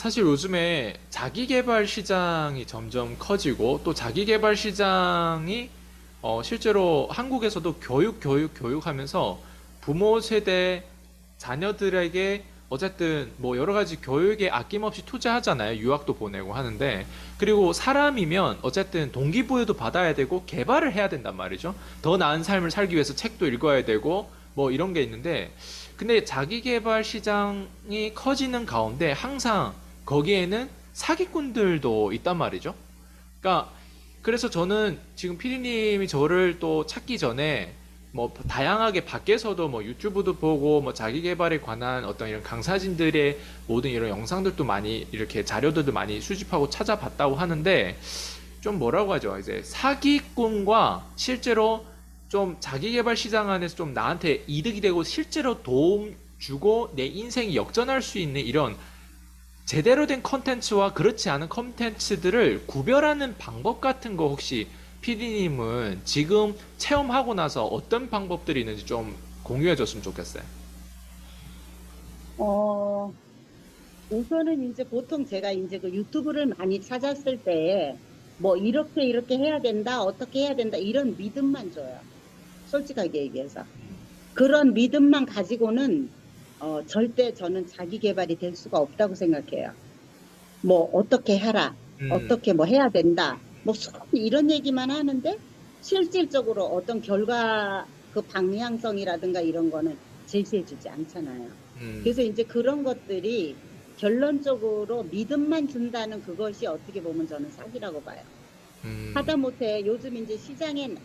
사실 요즘에 자기계발 시장이 점점 커지고 또 자기계발 시장이 실제로 한국에서도 교육 하면서 부모 세대 자녀들에게 어쨌든 뭐 여러 가지 교육에 아낌없이 투자하잖아요. 유학도 보내고 하는데 그리고 사람이면 어쨌든 동기부여도 받아야 되고 개발을 해야 된단 말이죠. 더 나은 삶을 살기 위해서 책도 읽어야 되고 뭐 이런 게 있는데 근데 자기계발 시장이 커지는 가운데 항상 거기에는 사기꾼들도 있단 말이죠. 그러니까 그래서 저는 지금 피디님이 저를 또 찾기 전에 뭐 다양하게 밖에서도 뭐 유튜브도 보고 뭐 자기 개발에 관한 어떤 이런 강사진들의 모든 이런 영상들도 많이 이렇게 자료들도 많이 수집하고 찾아봤다고 하는데 좀 뭐라고 하죠? 이제 사기꾼과 실제로 좀 자기 개발 시장 안에서 좀 나한테 이득이 되고 실제로 도움 주고 내 인생이 역전할 수 있는 이런 제대로 된 컨텐츠와 그렇지 않은 컨텐츠들을 구별하는 방법 같은 거 혹시 PD님은 지금 체험하고 나서 어떤 방법들이 있는지 좀 공유해 줬으면 좋겠어요. 어, 우선은 이제 보통 제가 이제 그 유튜브를 많이 찾았을 때, 뭐, 이렇게 해야 된다, 어떻게 해야 된다, 이런 믿음만 줘요. 솔직하게 얘기해서. 그런 믿음만 가지고는, 절대 저는 자기 개발이 될 수가 없다고 생각해요. 뭐, 어떻게 해라, 음, 어떻게 뭐 해야 된다, 뭐, 이런 얘기만 하는데, 실질적으로 어떤 결과, 그 방향성이라든가 이런 거는 제시해주지 않잖아요. 음, 그래서 이제 그런 것들이 결론적으로 믿음만 준다는 그것이 어떻게 보면 저는 사기라고 봐요. 음, 하다못해 요즘 이제 시장에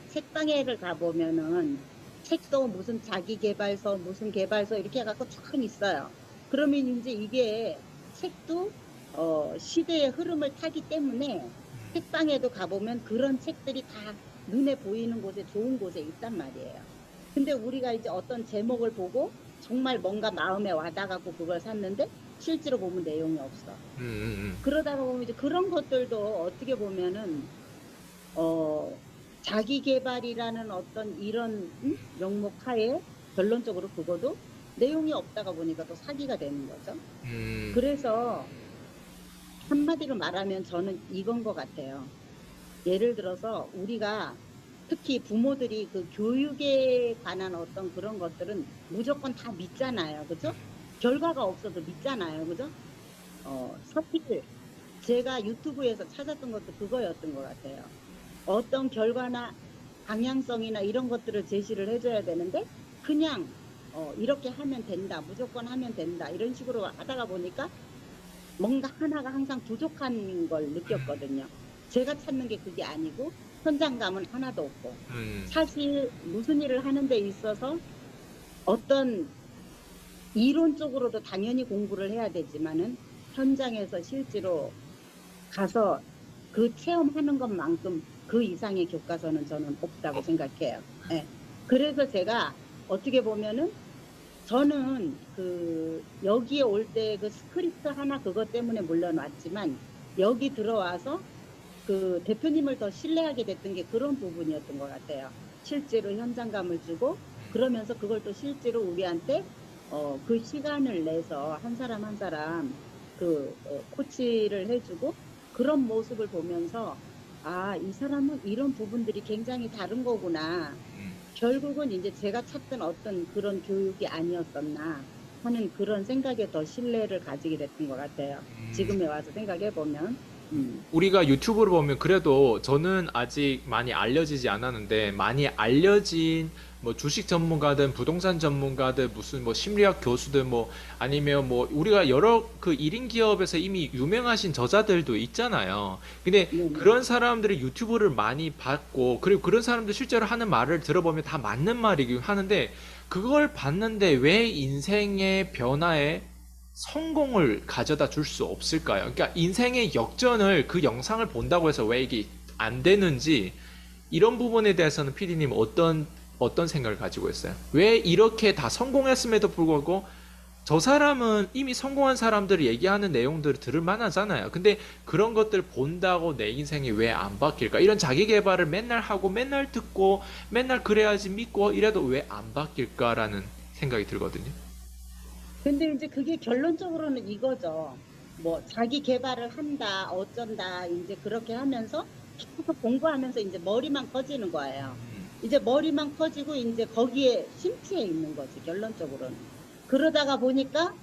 책방에를 가보면은 책도 무슨 자기개발서, 무슨 개발서 이렇게 해갖고 쫙 있어요. 그러면 이제 이게 책도 시대의 흐름을 타기 때문에 책방에도 가보면 그런 책들이 다 눈에 보이는 곳에 좋은 곳에 있단 말이에요. 근데 우리가 이제 어떤 제목을 보고 정말 뭔가 마음에 와닿아갖고 그걸 샀는데 실제로 보면 내용이 없어. 음. 그러다가 보면 이제 그런 것들도 어떻게 보면은 어 자기 개발이라는 어떤 이런 명목 하에 결론적으로 그거도 내용이 없다가 보니까 또 사기가 되는 거죠. 음. 그래서 한마디로 말하면 저는 이건 것 같아요. 예를 들어서 우리가 특히 부모들이 그 교육에 관한 어떤 그런 것들은 무조건 다 믿잖아요. 그죠? 결과가 없어도 믿잖아요. 그죠? 사실 제가 유튜브에서 찾았던 것도 그거였던 것 같아요. 어떤 결과나 방향성이나 이런 것들을 제시를 해줘야 되는데 그냥 이렇게 하면 된다, 무조건 하면 된다 이런 식으로 하다가 보니까 뭔가 하나가 항상 부족한 걸 느꼈거든요. 제가 찾는 게 그게 아니고 현장감은 하나도 없고 음. 사실 무슨 일을 하는 데 있어서 어떤 이론적으로도 당연히 공부를 해야 되지만은 현장에서 실제로 가서 그 체험하는 것만큼 그 이상의 교과서는 저는 없다고 생각해요. 예. 그래서 제가 어떻게 보면은 저는 그 여기에 올 때 그 스크립트 하나 그것 때문에 물론 왔지만 여기 들어와서 그 대표님을 더 신뢰하게 됐던 게 그런 부분이었던 것 같아요. 실제로 현장감을 주고 그러면서 그걸 또 실제로 우리한테 그 시간을 내서 한 사람 한 사람 그 코치를 해주고 그런 모습을 보면서 아, 이 사람은 이런 부분들이 굉장히 다른 거구나. 결국은 이제 제가 찾던 어떤 그런 교육이 아니었었나 하는 그런 생각에 더 신뢰를 가지게 됐던 것 같아요. 지금에 와서 생각해 보면. 우리가 유튜브를 보면 그래도 저는 아직 많이 알려지지 않았는데 많이 알려진 뭐 주식 전문가든 부동산 전문가들 무슨 뭐 심리학 교수들 뭐 아니면 뭐 우리가 여러 그 1인 기업에서 이미 유명하신 저자들도 있잖아요. 근데 네네. 그런 사람들이 유튜브를 많이 봤고 그리고 그런 사람들 실제로 하는 말을 들어보면 다 맞는 말이긴 하는데 그걸 봤는데 왜 인생의 변화에 성공을 가져다 줄 수 없을까요? 그러니까 인생의 역전을 그 영상을 본다고 해서 왜 이게 안 되는지 이런 부분에 대해서는 피디님 어떤 생각을 가지고 있어요? 왜 이렇게 다 성공했음에도 불구하고 저 사람은 이미 성공한 사람들이 얘기하는 내용들을 들을 만하잖아요. 근데 그런 것들 본다고 내 인생이 왜 안 바뀔까? 이런 자기 개발을 맨날 하고 맨날 듣고 맨날 그래야지 믿고 이래도 왜 안 바뀔까라는 생각이 들거든요. 근데 이제 그게 결론적으로는 이거죠. 뭐 자기 개발을 한다, 어쩐다, 이제 그렇게 하면서 계속 공부하면서 이제 머리만 커지는 거예요. 이제 머리만 커지고 이제 거기에 심취해 있는 거지, 결론적으로는. 그러다가 보니까,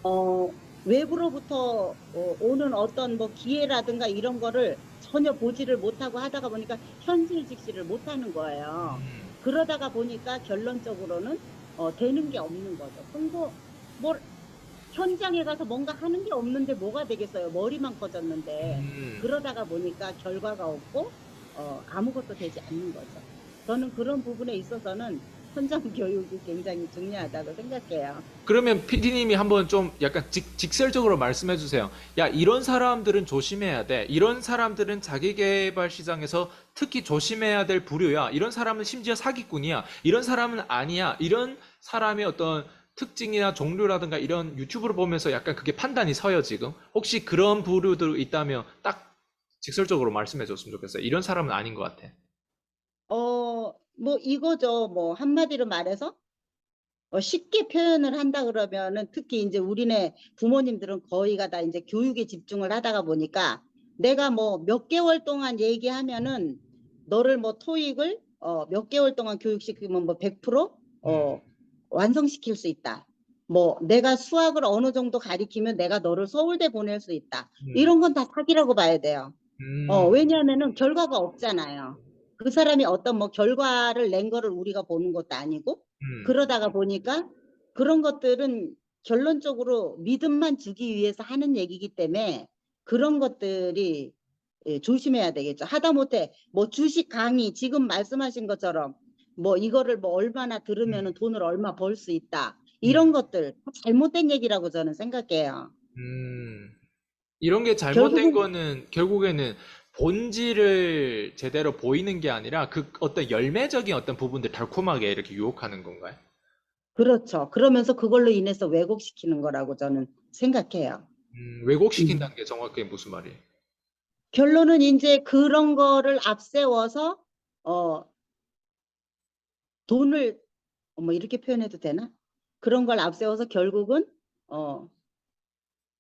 어, 외부로부터 오는 어떤 뭐 기회라든가 이런 거를 전혀 보지를 못하고 하다가 보니까 현실 직시를 못하는 거예요. 그러다가 보니까 결론적으로는 되는 게 없는 거죠. 그리고 뭐 현장에 가서 뭔가 하는 게 없는데 뭐가 되겠어요. 머리만 커졌는데. 그러다가 보니까 결과가 없고 아무것도 되지 않는 거죠. 저는 그런 부분에 있어서는 현장 교육이 굉장히 중요하다고 생각해요. 그러면 PD님이 한번 좀 약간 직설적으로 말씀해 주세요. 야, 이런 사람들은 조심해야 돼. 이런 사람들은 자기계발 시장에서 특히 조심해야 될 부류야. 이런 사람은 심지어 사기꾼이야. 이런 사람은 아니야. 이런 사람의 어떤 특징이나 종류라든가 이런 유튜브를 보면서 약간 그게 판단이 서요, 지금. 혹시 그런 부류들 있다면 딱 직설적으로 말씀해 줬으면 좋겠어요. 이런 사람은 아닌 것 같아. 뭐 이거죠. 뭐 한마디로 말해서 쉽게 표현을 한다 그러면은 특히 이제 우리네 부모님들은 거의가 다 이제 교육에 집중을 하다가 보니까 내가 뭐 몇 개월 동안 얘기하면은 너를 뭐 토익을 몇 개월 동안 교육시키면 뭐 100% 완성시킬 수 있다. 뭐 내가 수학을 어느 정도 가리키면 내가 너를 서울대 보낼 수 있다. 음, 이런 건 다 사기라고 봐야 돼요. 음, 왜냐하면은 결과가 없잖아요. 그 사람이 어떤 뭐 결과를 낸 거를 우리가 보는 것도 아니고 음, 그러다가 보니까 그런 것들은 결론적으로 믿음만 주기 위해서 하는 얘기이기 때문에 그런 것들이 조심해야 되겠죠. 하다못해 뭐 주식 강의 지금 말씀하신 것처럼 뭐 이거를 뭐 얼마나 들으면은 돈을 얼마 벌 수 있다. 이런 음, 것들 잘못된 얘기라고 저는 생각해요. 음. 이런 게 잘못된 결국은 거는 결국에는 본질을 제대로 보이는 게 아니라 그 어떤 열매적인 어떤 부분들 달콤하게 이렇게 유혹하는 건가요? 그렇죠. 그러면서 그걸로 인해서 왜곡시키는 거라고 저는 생각해요. 음. 왜곡시킨다는 게 정확하게 무슨 말이에요? 결론은 이제 그런 거를 앞세워서 어 돈을 뭐 이렇게 표현해도 되나? 그런 걸 앞세워서 결국은 어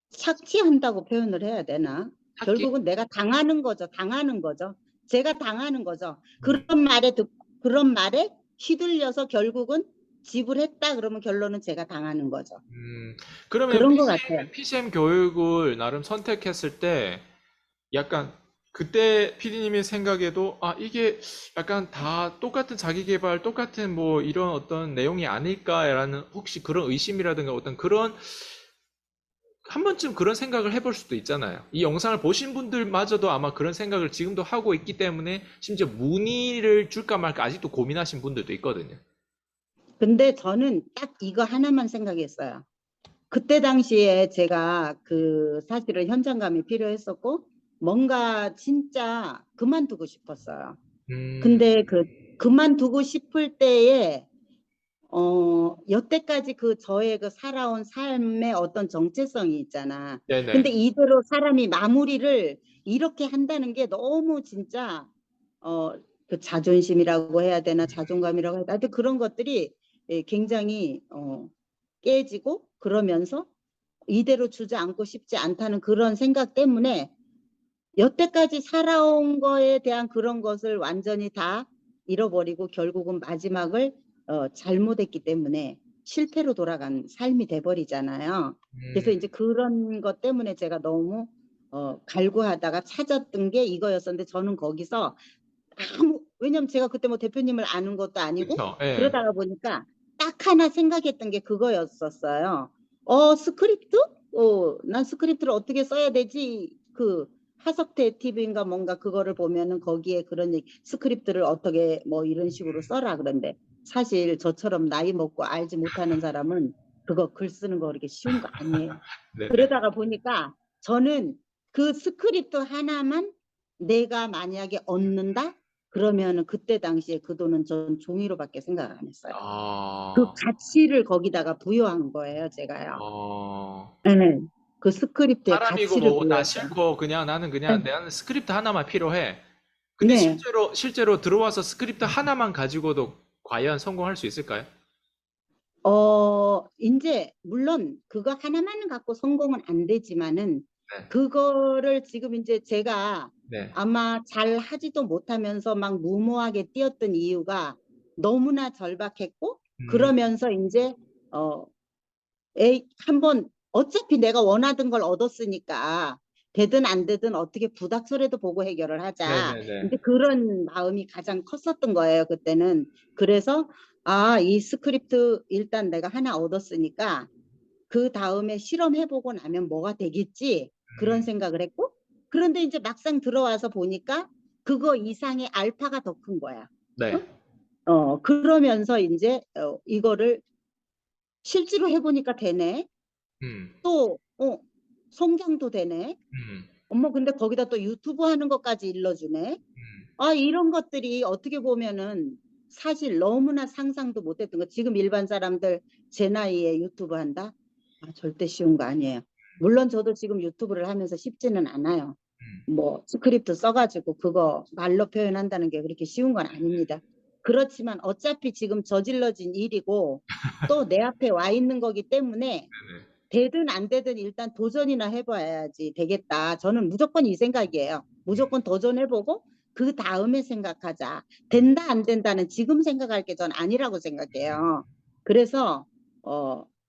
착취한다고 표현을 해야 되나? 학기? 결국은 내가 당하는 거죠. 당하는 거죠. 제가 당하는 거죠. 음, 그런 말에 휘둘려서 결국은 지불했다 그러면 결론은 제가 당하는 거죠. 그러면 그런 것 같아요. PCM 교육을 나름 선택했을 때 약간 그때 PD님의 생각에도 아 이게 약간 다 똑같은 자기 개발 똑같은 뭐 이런 어떤 내용이 아닐까라는 혹시 그런 의심이라든가 어떤 그런 한 번쯤 그런 생각을 해볼 수도 있잖아요. 이 영상을 보신 분들마저도 아마 그런 생각을 지금도 하고 있기 때문에 심지어 문의를 줄까 말까 아직도 고민하신 분들도 있거든요. 근데 저는 딱 이거 하나만 생각했어요. 그때 당시에 제가 그 사실은 현장감이 필요했었고 뭔가 진짜 그만두고 싶었어요. 음, 근데 그 그만두고 싶을 때에 여태까지 그 저의 그 살아온 삶의 어떤 정체성이 있잖아. 근데 네네. 이대로 사람이 마무리를 이렇게 한다는 게 너무 진짜 그 자존심이라고 해야 되나 자존감이라고 해야 되나 하여튼 그런 것들이 굉장히 깨지고 그러면서 이대로 주저앉고 싶지 않다는 그런 생각 때문에 여태까지 살아온 거에 대한 그런 것을 완전히 다 잃어버리고 결국은 마지막을 잘못했기 때문에 실패로 돌아간 삶이 돼버리잖아요. 그래서 음, 이제 그런 것 때문에 제가 너무 갈구하다가 찾았던 게 이거였었는데 저는 거기서 왜냐면 제가 그때 뭐 대표님을 아는 것도 아니고 그쵸. 예. 그러다가 보니까 딱 하나 생각했던 게 그거였었어요. 스크립트? 난 스크립트를 어떻게 써야 되지? 그 하석태 TV인가 뭔가 그거를 보면은 거기에 그런 스크립트를 어떻게 뭐 이런 식으로 써라 그런데 사실 저처럼 나이 먹고 알지 못하는 사람은 그거 글 쓰는 거 그렇게 쉬운 거 아니에요. 네네. 그러다가 보니까 저는 그 스크립트 하나만 내가 만약에 얻는다? 그러면은 그때 당시에 그 돈은 전 종이로밖에 생각을 안 했어요. 그 아, 가치를 거기다가 부여한 거예요, 제가요. 어, 네. 그 스크립트의 사람이고 가치를 뭐고 나 부여했어요. 싫고 그냥 나는 그냥 나는 스크립트 하나만 필요해. 근데 네. 실제로 들어와서 스크립트 하나만 가지고도 과연 성공할 수 있을까요? 이제, 물론 그거 하나만 갖고 성공은 안 되지만은 네. 그거를 지금 이제 제가 네. 아마 잘 하지도 못하면서 막 무모하게 뛰었던 이유가 너무나 절박했고, 음, 그러면서 이제 어 한번 어차피 내가 원하던 걸 얻었으니까 되든 안 되든 어떻게 부닥쳐라도 보고 해결을 하자. 네네네. 이제 그런 마음이 가장 컸었던 거예요, 그때는. 그래서 이 스크립트 일단 내가 하나 얻었으니까 그 다음에 실험해보고 나면 뭐가 되겠지, 그런 생각을 했고, 그런데 이제 막상 들어와서 보니까 그거 이상의 알파가 더 큰 거야. 네. 응? 그러면서 이제 이거를 실제로 해보니까 되네. 음, 또 성장도 되네. 음, 어머, 근데 거기다 또 유튜브 하는 것까지 일러주네. 음. 이런 것들이 어떻게 보면은 사실 너무나 상상도 못했던 거. 지금 일반 사람들 제 나이에 유튜브 한다? 절대 쉬운 거 아니에요. 물론 저도 지금 유튜브를 하면서 쉽지는 않아요. 음. 뭐 스크립트 써가지고 그거 말로 표현한다는 게 그렇게 쉬운 건 아닙니다. 그렇지만 어차피 지금 저질러진 일이고 또 내 앞에 와 있는 거기 때문에 네네. 되든 안 되든 일단 도전이나 해봐야지 되겠다. 저는 무조건 이 생각이에요. 무조건 도전해보고 그 다음에 생각하자. 된다 안 된다는 지금 생각할 게 전 아니라고 생각해요. 그래서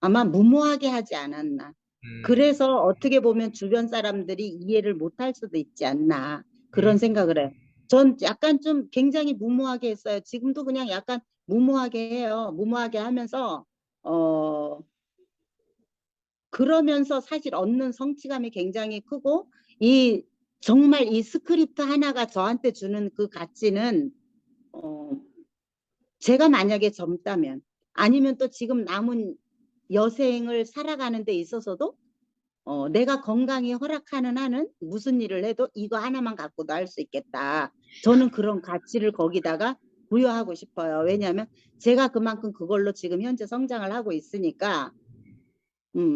아마 무모하게 하지 않았나. 음, 그래서 어떻게 보면 주변 사람들이 이해를 못할 수도 있지 않나. 음, 그런 생각을 해요. 전 약간 좀 굉장히 무모하게 했어요. 지금도 그냥 약간 무모하게 해요. 무모하게 하면서 어 그러면서 사실 얻는 성취감이 굉장히 크고, 이 정말 이 스크립트 하나가 저한테 주는 그 가치는 어, 제가 만약에 젊다면, 아니면 또 지금 남은 여생을 살아가는 데 있어서도 내가 건강이 허락하는 한은 무슨 일을 해도 이거 하나만 갖고도 할 수 있겠다. 저는 그런 가치를 거기다가 부여하고 싶어요. 왜냐하면 제가 그만큼 그걸로 지금 현재 성장을 하고 있으니까.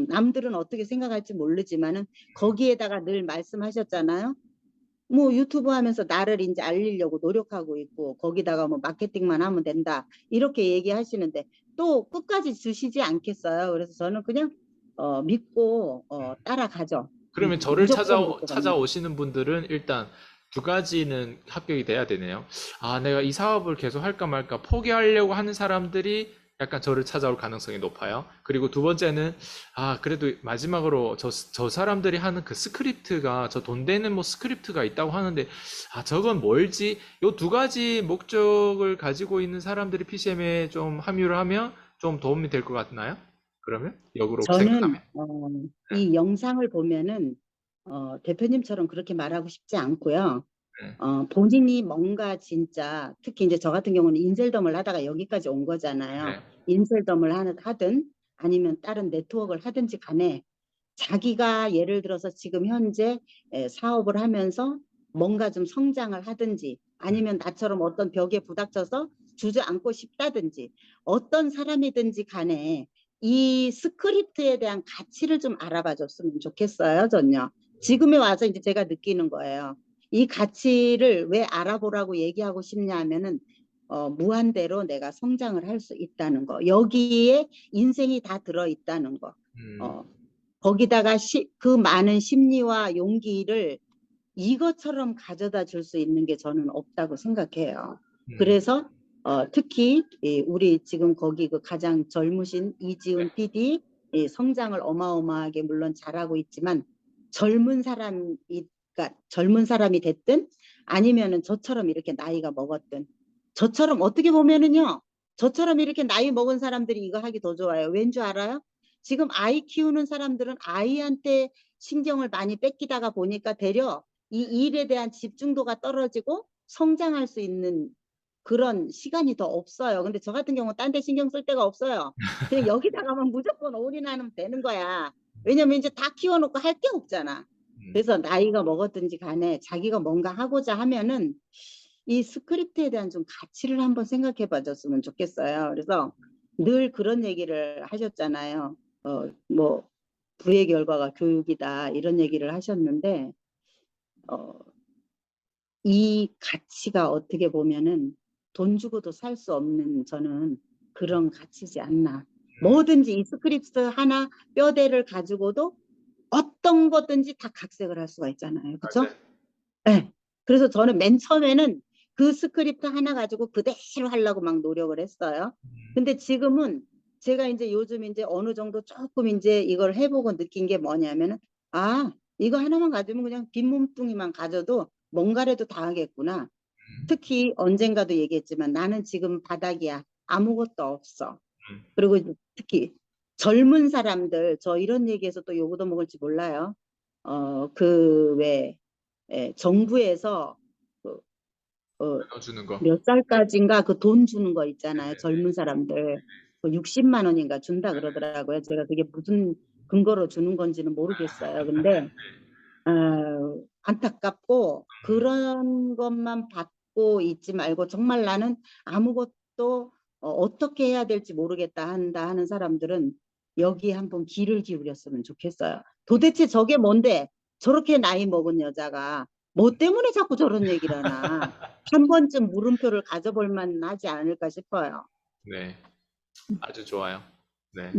남들은 어떻게 생각할지 모르지만은 거기에다가 늘 말씀하셨잖아요. 뭐 유튜브 하면서 나를 이제 알리려고 노력하고 있고 거기다가 뭐 마케팅만 하면 된다, 이렇게 얘기하시는데 또 끝까지 주시지 않겠어요. 그래서 저는 그냥 믿고 따라가죠. 그러면 저를 무조건 믿고 갑니다. 찾아오시는 분들은 일단 두 가지는 합격이 돼야 되네요. 아, 내가 이 사업을 계속 할까 말까 포기하려고 하는 사람들이 약간 저를 찾아올 가능성이 높아요. 그리고 두 번째는, 그래도 마지막으로 저 사람들이 하는 그 스크립트가, 저 돈 되는 뭐 스크립트가 있다고 하는데, 저건 뭘지? 요 두 가지 목적을 가지고 있는 사람들이 PCM에 좀 합류를 하면 좀 도움이 될 것 같나요? 그러면? 역으로 저는 생각하면? 이 영상을 보면은 대표님처럼 그렇게 말하고 싶지 않고요. 네. 본인이 뭔가 진짜, 특히 이제 저 같은 경우는 인셀덤을 하다가 여기까지 온 거잖아요. 네. 인셀덤을 하든 아니면 다른 네트워크를 하든지 간에 자기가 예를 들어서 지금 현재 사업을 하면서 뭔가 좀 성장을 하든지, 아니면 나처럼 어떤 벽에 부닥쳐서 주저앉고 싶다든지, 어떤 사람이든지 간에 이 스크립트에 대한 가치를 좀 알아봐 줬으면 좋겠어요, 전요. 지금에 와서 이제 제가 느끼는 거예요. 이 가치를 왜 알아보라고 얘기하고 싶냐 하면은 무한대로 내가 성장을 할 수 있다는 거. 여기에 인생이 다 들어있다는 거. 음, 어, 거기다가 그 많은 심리와 용기를 이것처럼 가져다 줄 수 있는 게 저는 없다고 생각해요. 음, 그래서 특히 우리 지금 거기 그 가장 젊으신 이지훈 PD, 성장을 어마어마하게 물론 잘하고 있지만, 젊은 사람이 그러니까 젊은 사람이 됐든 아니면은 저처럼 이렇게 나이가 먹었든, 저처럼 어떻게 보면은요, 저처럼 이렇게 나이 먹은 사람들이 이거 하기 더 좋아요. 왠 줄 알아요? 지금 아이 키우는 사람들은 아이한테 신경을 많이 뺏기다가 보니까 되려 이 일에 대한 집중도가 떨어지고 성장할 수 있는 그런 시간이 더 없어요. 근데 저 같은 경우는 딴 데 신경 쓸 데가 없어요. 그냥 여기다가만 무조건 올인하면 되는 거야. 왜냐면 이제 다 키워놓고 할 게 없잖아. 음, 그래서 나이가 먹었든지 간에 자기가 뭔가 하고자 하면은 이 스크립트에 대한 좀 가치를 한번 생각해 봐줬으면 좋겠어요. 그래서 늘 그런 얘기를 하셨잖아요. 뭐 부의 결과가 교육이다, 이런 얘기를 하셨는데 어, 이 가치가 어떻게 보면은 돈 주고도 살 수 없는, 저는 그런 가치지 않나. 음, 뭐든지 이 스크립트 하나 뼈대를 가지고도 어떤 거든지 다 각색을 할 수가 있잖아요. 그렇죠? 맞아요. 네. 그래서 저는 맨 처음에는 그 스크립트 하나 가지고 그대로 하려고 막 노력을 했어요. 근데 지금은 제가 이제 요즘 이제 어느 정도 조금 이제 이걸 해보고 느낀 게 뭐냐면은, 아, 이거 하나만 가지면 그냥 빈 몸뚱이만 가져도 뭔가라도 다 하겠구나. 특히 언젠가도 얘기했지만 나는 지금 바닥이야. 아무것도 없어. 음. 그리고 특히 젊은 사람들, 저 이런 얘기해서 또 욕도 먹을지 몰라요. 왜 정부에서 그, 나눠주는 거. 몇 살까지인가 그 돈 주는 거 있잖아요. 젊은 사람들. 60만 원인가 준다 그러더라고요. 제가 그게 무슨 근거로 주는 건지는 모르겠어요. 근데 안타깝고 그런 것만 받고 있지 말고 정말 나는 아무것도 어떻게 해야 될지 모르겠다 한다 하는 사람들은 여기에 한번 귀를 기울였으면 좋겠어요. 도대체 저게 뭔데 저렇게 나이 먹은 여자가 뭐 때문에 자꾸 저런 얘기를 하나 한 번쯤 물음표를 가져볼 만하지 않을까 싶어요. 네. 아주 좋아요. 네.